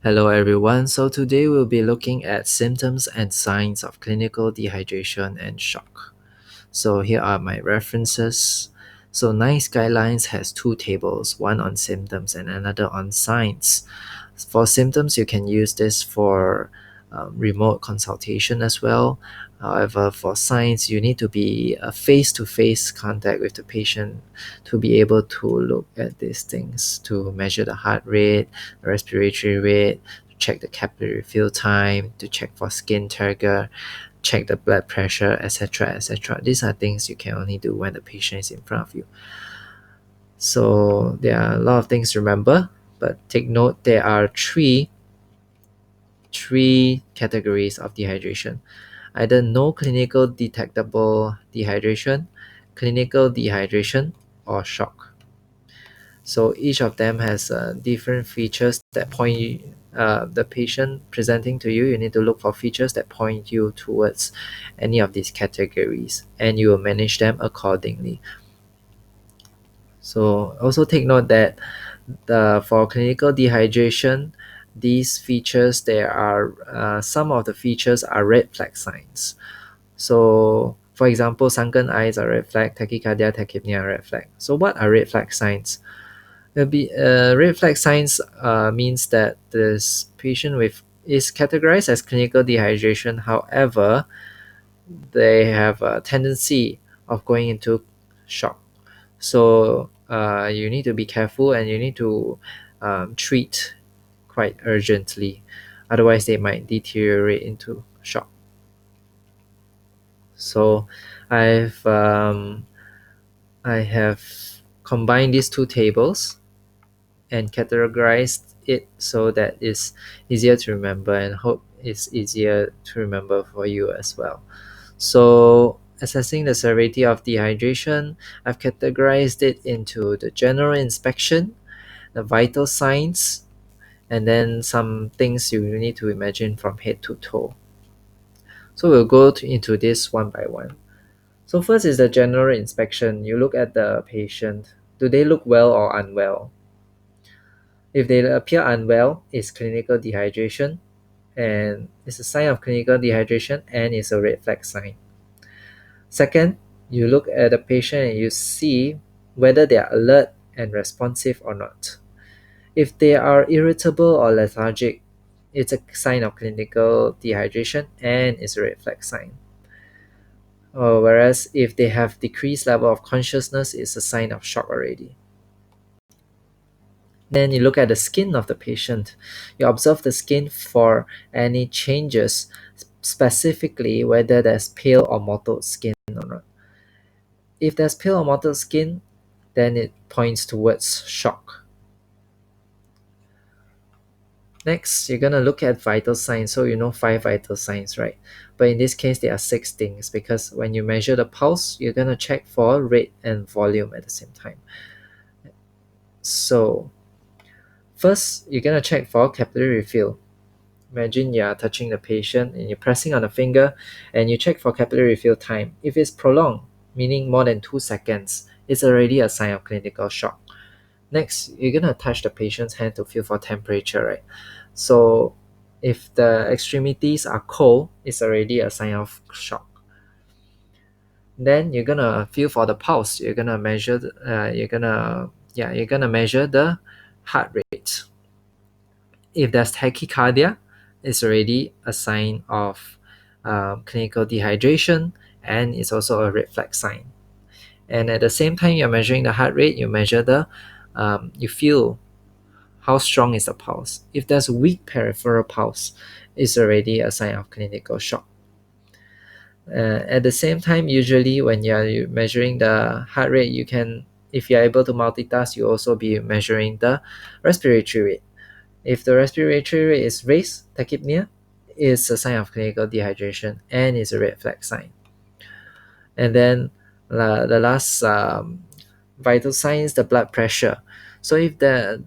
Hello everyone. So today we'll be looking at symptoms and signs of clinical dehydration and shock. So here are my references. So NICE guidelines has two tables, one on symptoms and another on signs. For symptoms, you can use this for remote consultation as well. However, for signs, you need to be a face-to-face contact with the patient to be able to look at these things, to measure the heart rate, the respiratory rate, to check the capillary refill time, to check for skin turgor, check the blood pressure, etc. etc. These are things you can only do when the patient is in front of you. So there are a lot of things to remember, but take note there are three categories of dehydration. Either no clinical detectable dehydration, clinical dehydration, or shock. So each of them has different features that point the patient presenting to you. You need to look for features that point you towards any of these categories, and you will manage them accordingly. So also take note that for clinical dehydration, these features there are some of the features are red flag signs. So for example, sunken eyes are red flag, tachycardia, tachypnea are red flag. So what are red flag signs? Red flag signs means that this patient with is categorized as clinical dehydration. However, they have a tendency of going into shock. So you need to be careful and you need to treat quite urgently. Otherwise, they might deteriorate into shock. So I've um, I have combined these two tables and categorized it so that it's easier to remember, and hope it's easier to remember for you as well. So assessing the severity of dehydration, I've categorized it into the general inspection, the vital signs, and then some things you need to imagine from head to toe. So we'll into this one by one. So first is the general inspection. You look at the patient. Do they look well or unwell? If they appear unwell, it's clinical dehydration, and it's a sign of clinical dehydration and it's a red flag sign. Second, you look at the patient and you see whether they are alert and responsive or not. If they are irritable or lethargic, it's a sign of clinical dehydration and it's a red flag sign. Whereas if they have decreased level of consciousness, it's a sign of shock already. Then you look at the skin of the patient. You observe the skin for any changes, specifically whether there's pale or mottled skin or not. If there's pale or mottled skin, then it points towards shock. Next, you're gonna look at vital signs. So you know 5 vital signs, right? But in this case, there are 6 things because when you measure the pulse, you're gonna check for rate and volume at the same time. So first, you're gonna check for capillary refill. Imagine you are touching the patient and you're pressing on the finger and you check for capillary refill time. If it's prolonged, meaning more than 2 seconds, it's already a sign of clinical shock. Next, you're gonna touch the patient's hand to feel for temperature, right? So if the extremities are cold, it's already a sign of shock. Then you're gonna feel for the pulse. You're gonna measure the heart rate. If there's tachycardia, it's already a sign of clinical dehydration, and it's also a red flag sign. And at the same time, you're measuring the heart rate. You measure you feel how strong is the pulse. If there's weak peripheral pulse, it's already a sign of clinical shock. At the same time, usually when you're measuring the heart rate, if you're able to multitask, you also be measuring the respiratory rate. If the respiratory rate is raised, tachypnea is a sign of clinical dehydration and is a red flag sign. And then the last vital sign is the blood pressure. So if the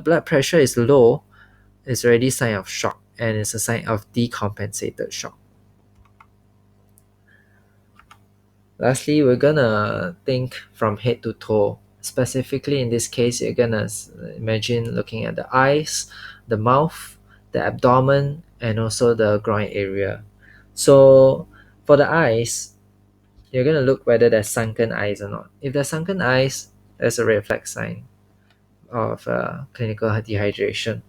blood pressure is low, it's already a sign of shock and it's a sign of decompensated shock. Lastly, we're gonna think from head to toe. Specifically in this case, you're gonna imagine looking at the eyes, the mouth, the abdomen, and also the groin area. So for the eyes, you're going to look whether there's sunken eyes or not. If there's sunken eyes, there's a red flag sign of clinical dehydration.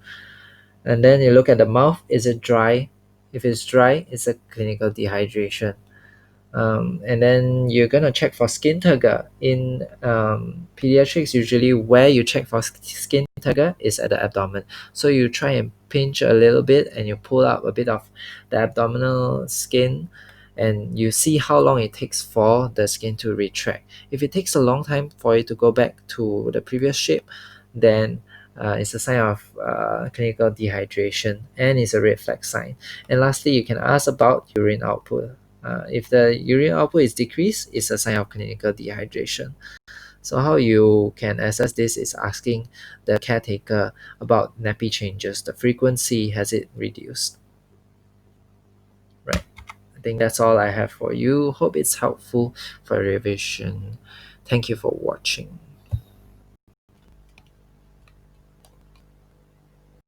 And then you look at the mouth, is it dry? If it's dry, it's a clinical dehydration. And then you're gonna check for skin turgor. In pediatrics, usually where you check for skin turgor is at the abdomen. So you try and pinch a little bit and you pull out a bit of the abdominal skin, and you see how long it takes for the skin to retract. If it takes a long time for it to go back to the previous shape, then it's a sign of clinical dehydration and it's a red flag sign. And lastly, you can ask about urine output. If the urine output is decreased, it's a sign of clinical dehydration. So how you can assess this is asking the caretaker about nappy changes. The frequency, has it reduced? Right. I think that's all I have for you. Hope it's helpful for revision. Thank you for watching.